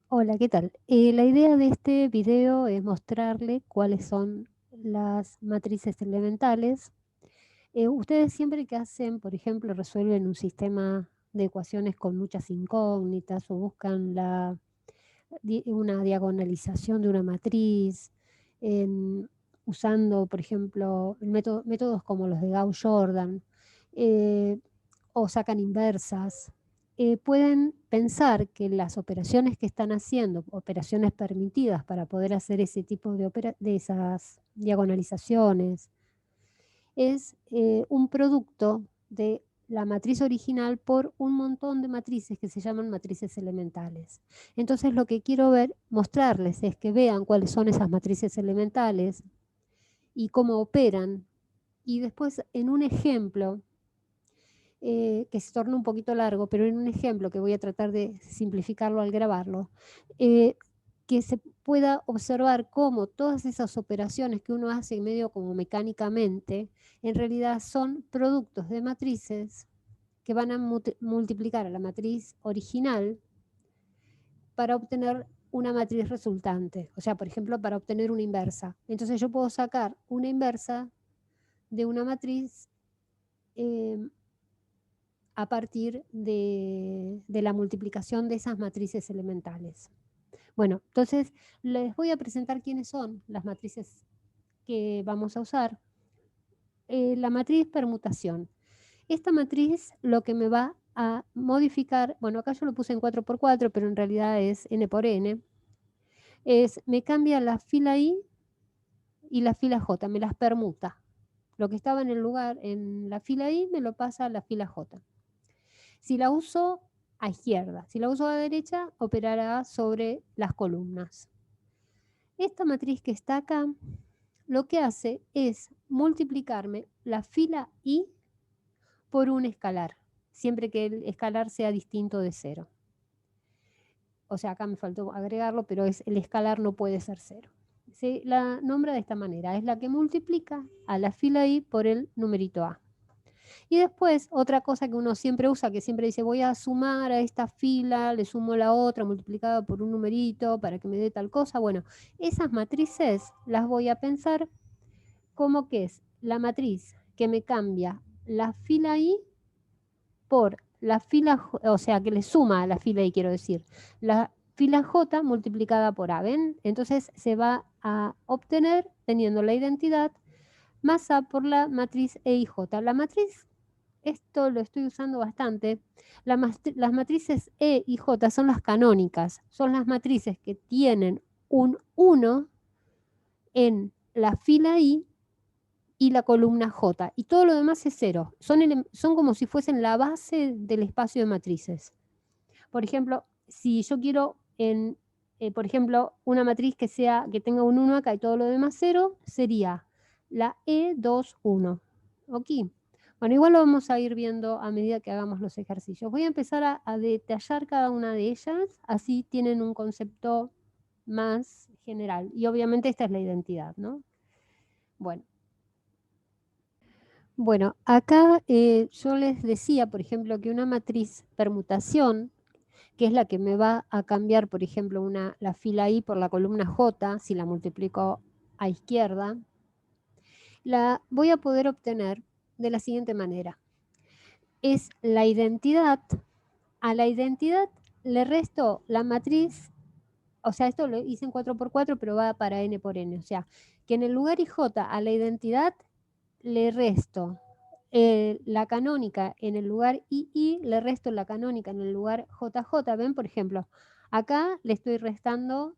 Hola, ¿qué tal? La idea de este video es mostrarle cuáles son las matrices elementales. Ustedes siempre que hacen, por ejemplo, resuelven un sistema de ecuaciones con muchas incógnitas o buscan una diagonalización de una matriz, en- usando, por ejemplo, métodos como los de Gauss-Jordan, eh, o sacan inversas, pueden pensar que las operaciones que están haciendo, operaciones permitidas para poder hacer ese tipo de esas diagonalizaciones, es un producto de la matriz original por un montón de matrices que se llaman matrices elementales. Entonces lo que quiero mostrarles es que vean cuáles son esas matrices elementales y cómo operan. Y después en un ejemplo, que se torna un poquito largo, pero en un ejemplo que voy a tratar de simplificarlo al grabarlo, eh, que se pueda observar cómo todas esas operaciones que uno hace medio como mecánicamente, en realidad son productos de matrices que van a multiplicar a la matriz original para obtener una matriz resultante. O sea, por ejemplo, para obtener una inversa. Entonces yo puedo sacar una inversa de una matriz eh, a partir de la multiplicación de esas matrices elementales. Bueno, entonces les voy a presentar quiénes son las matrices que vamos a usar. La matriz permutación. Esta matriz lo que me va a modificar, bueno, acá yo lo puse en 4 por 4, pero en realidad es n por n, me cambia la fila i y la fila j, me las permuta. Lo que estaba en el lugar, en la fila i, me lo pasa a la fila j. Si la uso a izquierda, si la uso a derecha, operará sobre las columnas. Esta matriz que está acá, lo que hace es multiplicarme la fila i por un escalar, siempre que el escalar sea distinto de 0. O sea, acá me faltó agregarlo, pero el escalar no puede ser 0. Se la nombra de esta manera, es la que multiplica a la fila i por el numerito a. Y después, otra cosa que uno siempre usa, que siempre dice, voy a sumar a esta fila, le sumo la otra multiplicada por un numerito para que me dé tal cosa. Bueno, esas matrices las voy a pensar como que es la matriz que me cambia la fila i por la fila, o sea, que le suma a la fila i, quiero decir, la fila j multiplicada por a, ¿ven? Entonces se va a obtener, teniendo la identidad, más a por la matriz e y j. La matriz, esto lo estoy usando bastante, las matrices E y J son las canónicas, son las matrices que tienen un 1 en la fila I y la columna J, y todo lo demás es 0. Son como si fuesen la base del espacio de matrices. Por ejemplo, si yo quiero por ejemplo, una matriz que tenga un 1 acá y todo lo demás 0, sería la E21. ¿Ok? Bueno, igual lo vamos a ir viendo a medida que hagamos los ejercicios. Voy a empezar a detallar cada una de ellas, así tienen un concepto más general. Y obviamente esta es la identidad, ¿no? Bueno, acá yo les decía, por ejemplo, que una matriz permutación, que es la que me va a cambiar, por ejemplo, la fila I por la columna J, si la multiplico a izquierda, la voy a poder obtener de la siguiente manera. Es la identidad, a la identidad le resto la matriz, o sea, esto lo hice en 4 por 4, pero va para n por n, o sea, que en el lugar ij a la identidad le resto la canónica en el lugar II, le resto la canónica en el lugar JJ. Ven, por ejemplo, acá le estoy restando,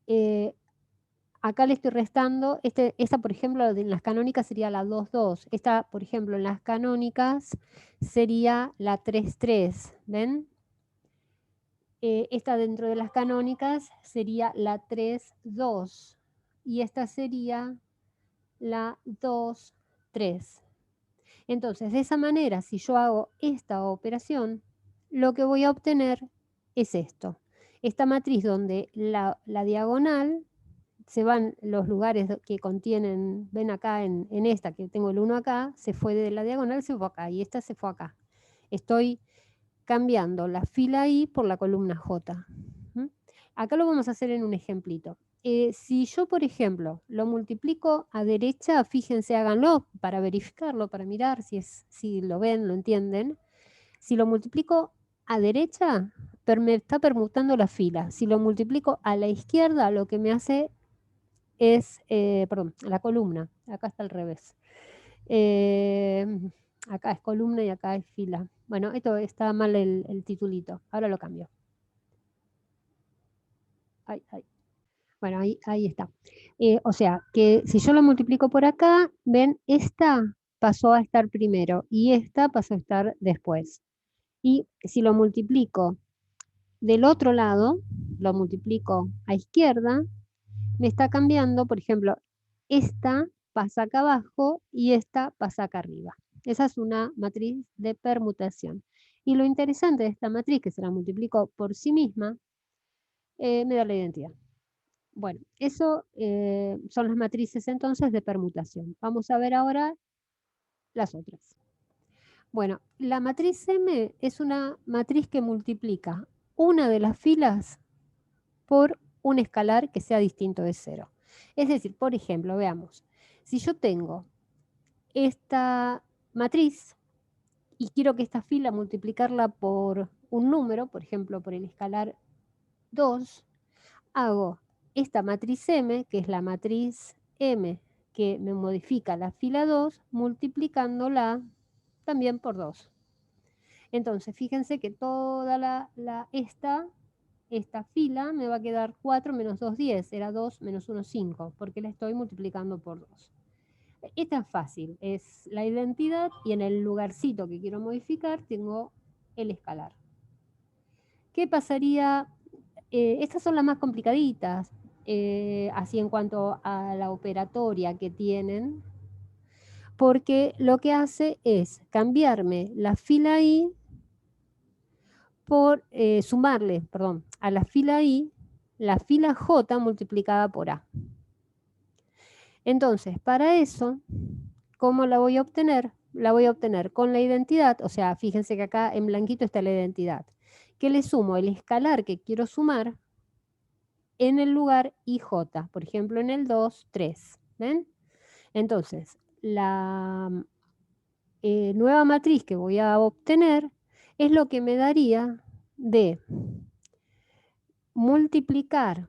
eh, esta por ejemplo en las canónicas sería la 2,2. Esta por ejemplo en las canónicas sería la 3,3. ¿Ven? Esta dentro de las canónicas sería la 3,2. Y esta sería la 2,3. Entonces, de esa manera, si yo hago esta operación, lo que voy a obtener es esto. Esta matriz donde la diagonal se van los lugares que contienen, ven acá en esta, que tengo el 1 acá, se fue de la diagonal, se fue acá, y esta se fue acá. Estoy cambiando la fila I por la columna J. acá lo vamos a hacer en un ejemplito. Si yo, por ejemplo, lo multiplico a derecha, fíjense, háganlo para verificarlo, para mirar si lo ven, lo entienden. Si lo multiplico a derecha, me está permutando la fila. Si lo multiplico a la izquierda, lo que me hace es, perdón, la columna. Acá está al revés. Eh, acá es columna y acá es fila. Bueno, esto está mal el titulito. Ahora lo cambio. Ay, ay. Bueno, ahí está. O sea, que si yo lo multiplico por acá, ven, esta pasó a estar primero y esta pasó a estar después. Y si lo multiplico del otro lado, lo multiplico a izquierda, me está cambiando, por ejemplo, esta pasa acá abajo y esta pasa acá arriba. Esa es una matriz de permutación. Y lo interesante de esta matriz, que se la multiplico por sí misma, me da la identidad. Bueno, eso son las matrices entonces de permutación. Vamos a ver ahora las otras. Bueno, la matriz M es una matriz que multiplica una de las filas por un escalar que sea distinto de 0. Es decir, por ejemplo, veamos, si yo tengo esta matriz y quiero que esta fila multiplicarla por un número, por ejemplo, por el escalar 2, hago esta matriz M, que es la matriz M que me modifica la fila 2, multiplicándola también por 2. Entonces, fíjense que toda esta fila me va a quedar 4 menos 2, 10. Era 2 menos 1, 5, porque la estoy multiplicando por 2. Esta es fácil, es la identidad y en el lugarcito que quiero modificar tengo el escalar. ¿Qué pasaría? Estas son las más complicaditas, así en cuanto a la operatoria que tienen, porque lo que hace es cambiarme la fila I por sumarle, perdón, a la fila I la fila J multiplicada por A. Entonces, para eso, ¿cómo la voy a obtener? La voy a obtener con la identidad, o sea, fíjense que acá en blanquito está la identidad, que le sumo el escalar que quiero sumar en el lugar IJ, por ejemplo, en el 2, 3. ¿Ven? Entonces, la nueva matriz que voy a obtener es lo que me daría de multiplicar,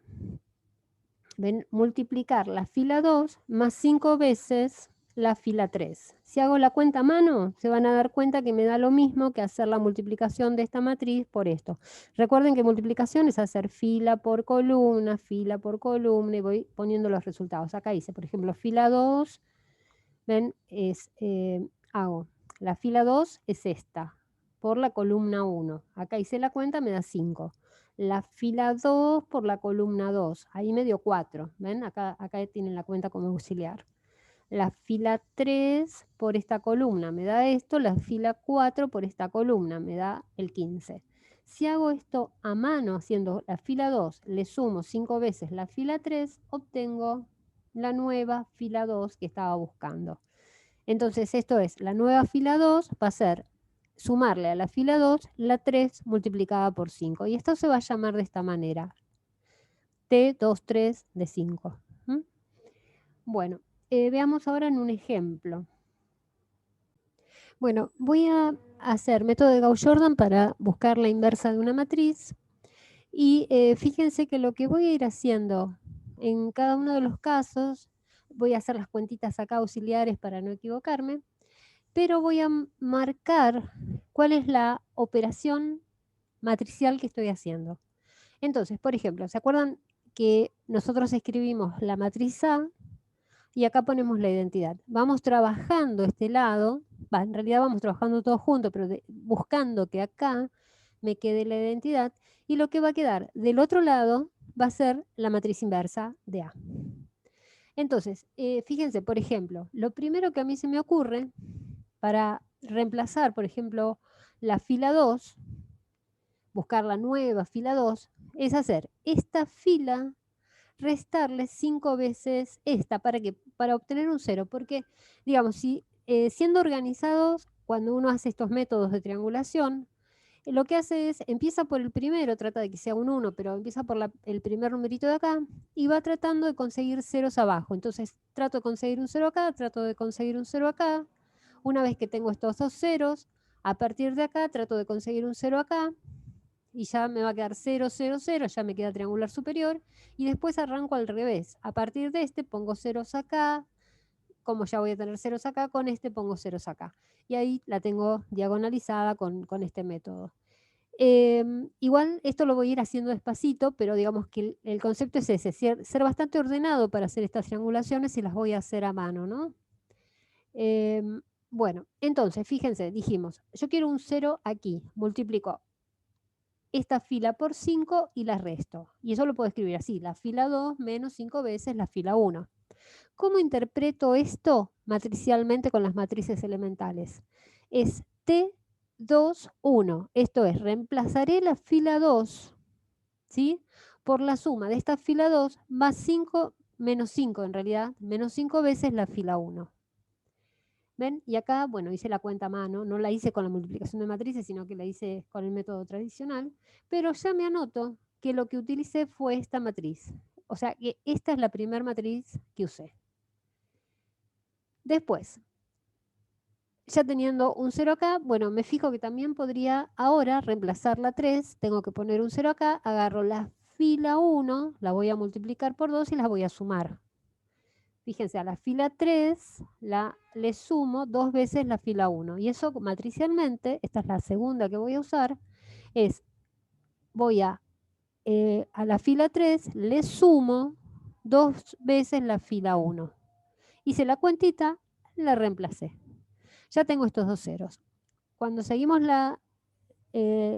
¿ven? Multiplicar la fila 2 más 5 veces la fila 3. Si hago la cuenta a mano, se van a dar cuenta que me da lo mismo que hacer la multiplicación de esta matriz por esto. Recuerden que multiplicación es hacer fila por columna, y voy poniendo los resultados. Acá hice, por ejemplo, fila 2, ven, hago la fila 2 es esta, por la columna 1. Acá hice la cuenta, me da 5. La fila 2 por la columna 2, ahí me dio 4. ¿Ven? Acá tienen la cuenta como auxiliar. La fila 3 por esta columna me da esto, la fila 4 por esta columna me da el 15. Si hago esto a mano, haciendo la fila 2, le sumo 5 veces la fila 3, obtengo la nueva fila 2 que estaba buscando. Entonces esto es, la nueva fila 2 va a ser sumarle a la fila 2 la 3 multiplicada por 5. Y esto se va a llamar de esta manera, T23 de 5. Bueno, veamos ahora en un ejemplo. Bueno, voy a hacer método de Gauss-Jordan para buscar la inversa de una matriz. Y fíjense que lo que voy a ir haciendo en cada uno de los casos, voy a hacer las cuentitas acá auxiliares para no equivocarme, pero voy a marcar cuál es la operación matricial que estoy haciendo. Entonces, por ejemplo, ¿se acuerdan que nosotros escribimos la matriz A y acá ponemos la identidad? Vamos trabajando este lado, en realidad vamos trabajando todos juntos, pero buscando que acá me quede la identidad, y lo que va a quedar del otro lado va a ser la matriz inversa de A. Entonces, fíjense, por ejemplo, lo primero que a mí se me ocurre para reemplazar, por ejemplo, la fila 2, buscar la nueva fila 2, es hacer esta fila, restarle 5 veces esta, para obtener un 0, porque, digamos, si siendo organizados, cuando uno hace estos métodos de triangulación, Lo que hace es, empieza por el primero, trata de que sea un 1, pero empieza por el primer numerito de acá y va tratando de conseguir ceros abajo. Entonces trato de conseguir un 0 acá, trato de conseguir un 0 acá. Una vez que tengo estos dos ceros, a partir de acá trato de conseguir un 0 acá y ya me va a quedar 0, 0, 0, ya me queda triangular superior y después arranco al revés. A partir de este pongo ceros acá, como ya voy a tener ceros acá, con este pongo ceros acá. Y ahí la tengo diagonalizada con este método. Igual esto lo voy a ir haciendo despacito, pero digamos que el concepto es ese, ser bastante ordenado para hacer estas triangulaciones y las voy a hacer a mano, ¿no? Bueno, entonces, fíjense, dijimos, yo quiero un 0 aquí, multiplico esta fila por 5 y la resto. Y eso lo puedo escribir así, la fila 2 menos 5 veces la fila 1. ¿Cómo interpreto esto matricialmente con las matrices elementales? Es T2, 1. Esto es, reemplazaré la fila 2, ¿sí?, por la suma de esta fila 2 más 5, menos 5 en realidad, menos 5 veces la fila 1. ¿Ven? Y acá, bueno, hice la cuenta a mano, no la hice con la multiplicación de matrices, sino que la hice con el método tradicional, pero ya me anoto que lo que utilicé fue esta matriz. O sea, que esta es la primera matriz que usé. Después, ya teniendo un 0 acá, bueno, me fijo que también podría ahora reemplazar la 3, tengo que poner un 0 acá, agarro la fila 1, la voy a multiplicar por 2 y las voy a sumar. Fíjense, a la fila 3 le sumo 2 veces la fila 1. Y eso matricialmente, esta es la segunda que voy a usar, es voy a la fila 3 le sumo 2 veces la fila 1. Hice la cuentita, la reemplacé. Ya tengo estos dos ceros. Cuando seguimos la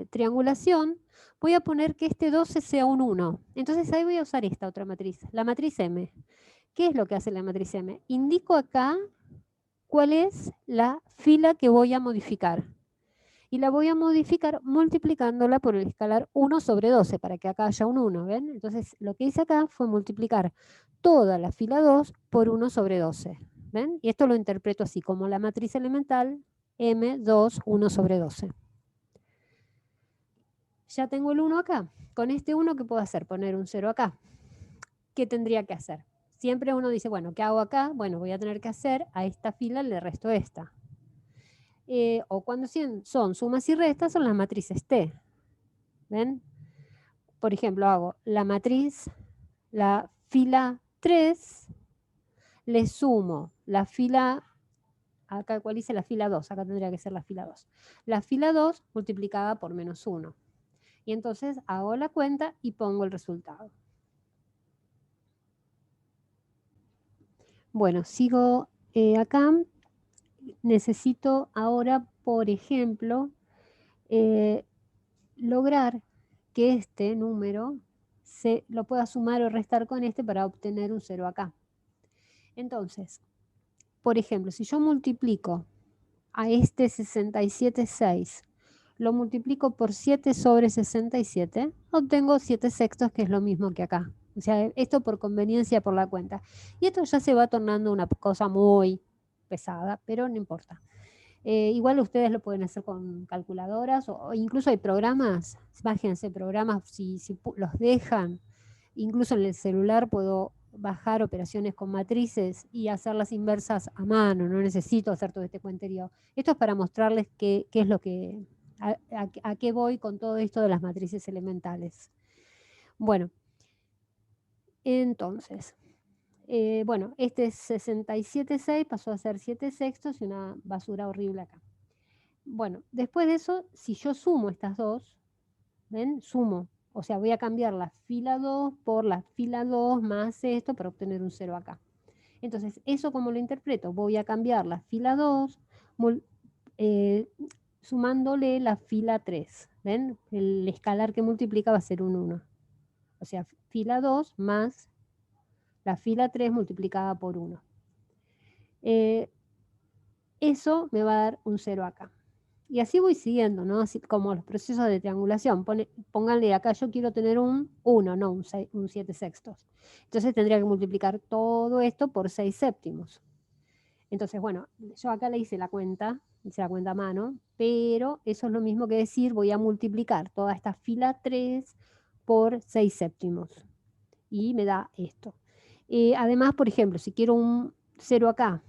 triangulación, voy a poner que este 12 sea un 1. Entonces ahí voy a usar esta otra matriz, la matriz M. ¿Qué es lo que hace la matriz M? Indico acá cuál es la fila que voy a modificar. Y la voy a modificar multiplicándola por el escalar 1 sobre 12, para que acá haya un 1, ¿ven? Entonces, lo que hice acá fue multiplicar toda la fila 2 por 1 sobre 12, ¿ven? Y esto lo interpreto así, como la matriz elemental M2, 1 sobre 12. Ya tengo el 1 acá. Con este 1, ¿qué puedo hacer? Poner un 0 acá. ¿Qué tendría que hacer? Siempre uno dice, bueno, ¿qué hago acá? Bueno, voy a tener que hacer a esta fila le resto esta. O cuando son sumas y restas, son las matrices T. ¿Ven? Por ejemplo, hago la matriz, la fila 3, le sumo la fila, acá cuál hice la fila 2, acá tendría que ser la fila 2. La fila 2 multiplicada por menos 1. Y entonces hago la cuenta y pongo el resultado. Bueno, sigo acá. Necesito ahora, por ejemplo, lograr que este número se lo pueda sumar o restar con este para obtener un 0 acá. Entonces, por ejemplo, si yo multiplico a este 67,6, lo multiplico por 7 sobre 67, obtengo 7 sextos, que es lo mismo que acá. O sea, esto por conveniencia por la cuenta. Y esto ya se va tornando una cosa muy pesada, pero no importa. Igual ustedes lo pueden hacer con calculadoras o incluso hay programas, bájense programas si los dejan. Incluso en el celular puedo bajar operaciones con matrices y hacerlas inversas a mano, no necesito hacer todo este cuenterío. Esto es para mostrarles qué es lo que, a qué voy con todo esto de las matrices elementales. Bueno, entonces, bueno, este es 67,6, pasó a ser 7 sextos y una basura horrible acá. Bueno, después de eso, si yo sumo estas dos, ¿ven? Sumo. O sea, voy a cambiar la fila 2 por la fila 2 más esto para obtener un 0 acá. Entonces, ¿eso cómo lo interpreto? Voy a cambiar la fila 2 sumándole la fila 3. ¿Ven? El escalar que multiplica va a ser un 1. O sea, fila 2 más la fila 3 multiplicada por 1. Eso me va a dar un 0 acá. Y así voy siguiendo, ¿no? Así como los procesos de triangulación. Pónganle acá, yo quiero tener un 1, no un 7 sextos. Entonces tendría que multiplicar todo esto por 6 séptimos. Entonces, bueno, yo acá le hice la cuenta a mano, pero eso es lo mismo que decir voy a multiplicar toda esta fila 3 por 6 séptimos y me da esto. Además, por ejemplo, si quiero un 0 acá,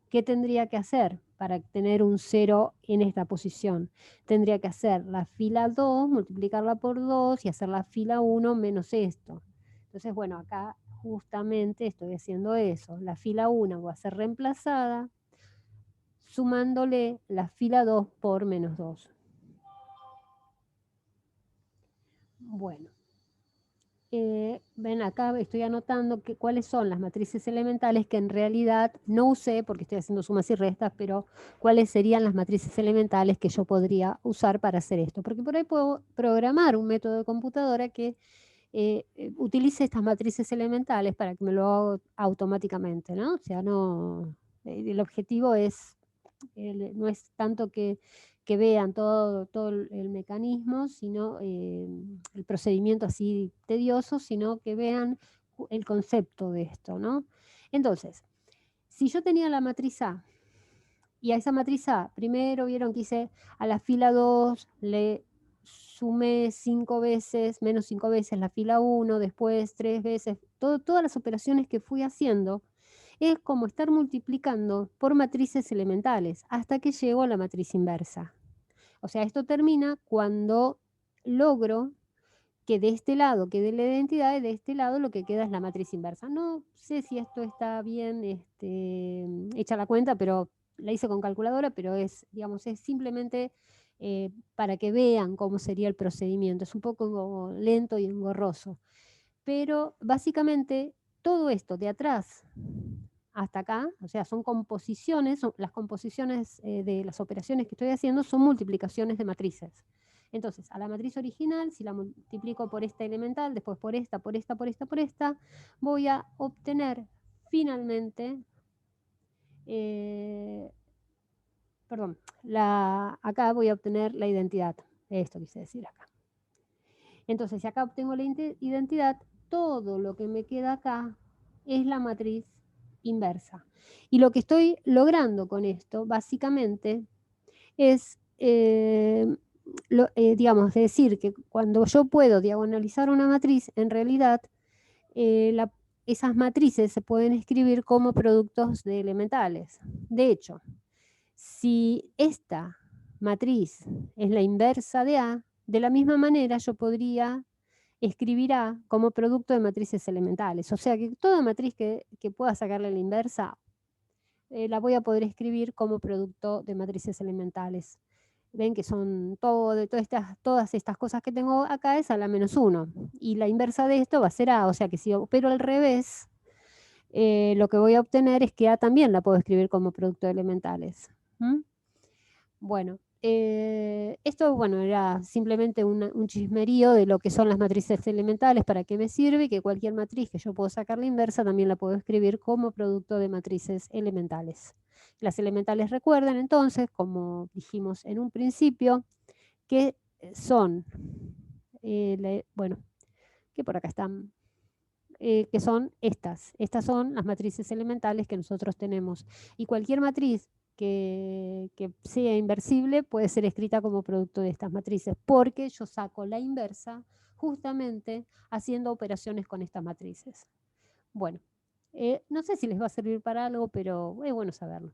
¿qué tendría que hacer para tener un 0 en esta posición? Tendría que hacer la fila 2, multiplicarla por 2 y hacer la fila 1 menos esto. Entonces, bueno, acá justamente estoy haciendo eso. La fila 1 va a ser reemplazada sumándole la fila 2 por menos 2. Bueno, ven acá, estoy anotando cuáles son las matrices elementales que en realidad no usé porque estoy haciendo sumas y restas, pero cuáles serían las matrices elementales que yo podría usar para hacer esto. Porque por ahí puedo programar un método de computadora que utilice estas matrices elementales para que me lo haga automáticamente, ¿no? O sea, no, el objetivo es, no es tanto que vean todo el mecanismo, sino el procedimiento así tedioso, sino que vean el concepto de esto, ¿no? Entonces, si yo tenía la matriz A, y a esa matriz A, primero vieron que hice a la fila 2, le sumé 5 veces, menos 5 veces la fila 1, después 3 veces, todas las operaciones que fui haciendo, es como estar multiplicando por matrices elementales hasta que llego a la matriz inversa. O sea, esto termina cuando logro que de este lado quede la identidad y de este lado lo que queda es la matriz inversa. No sé si esto está bien hecha la cuenta, pero la hice con calculadora, pero es, digamos, es simplemente para que vean cómo sería el procedimiento. Es un poco lento y engorroso. Pero básicamente todo esto de atrás hasta acá, o sea, son composiciones, las composiciones de las operaciones que estoy haciendo son multiplicaciones de matrices. Entonces, a la matriz original, si la multiplico por esta elemental, después por esta, por esta, por esta, por esta, voy a obtener finalmente, perdón, acá voy a obtener la identidad. Esto quise decir acá. Entonces, si acá obtengo la identidad, todo lo que me queda acá es la matriz inversa. Y lo que estoy logrando con esto, básicamente, es, digamos, decir que cuando yo puedo diagonalizar una matriz, en realidad esas matrices se pueden escribir como productos de elementales. De hecho, si esta matriz es la inversa de A, de la misma manera yo podría escribir A como producto de matrices elementales. O sea que toda matriz que pueda sacarle la inversa, la voy a poder escribir como producto de matrices elementales. Ven que son todas estas cosas que tengo acá es a la menos 1. Y la inversa de esto va a ser A, o sea que si opero al revés, lo que voy a obtener es que A también la puedo escribir como producto de elementales. ¿Mm? Bueno, esto bueno, era simplemente un chismerío de lo que son las matrices elementales, para qué me sirve, y que cualquier matriz que yo puedo sacar la inversa también la puedo escribir como producto de matrices elementales. Las elementales, recuerden entonces, como dijimos en un principio, que son, bueno, que por acá están, que son estas. Estas son las matrices elementales que nosotros tenemos. Y cualquier matriz que sea inversible puede ser escrita como producto de estas matrices, porque yo saco la inversa justamente haciendo operaciones con estas matrices. Bueno, no sé si les va a servir para algo, pero es bueno saberlo.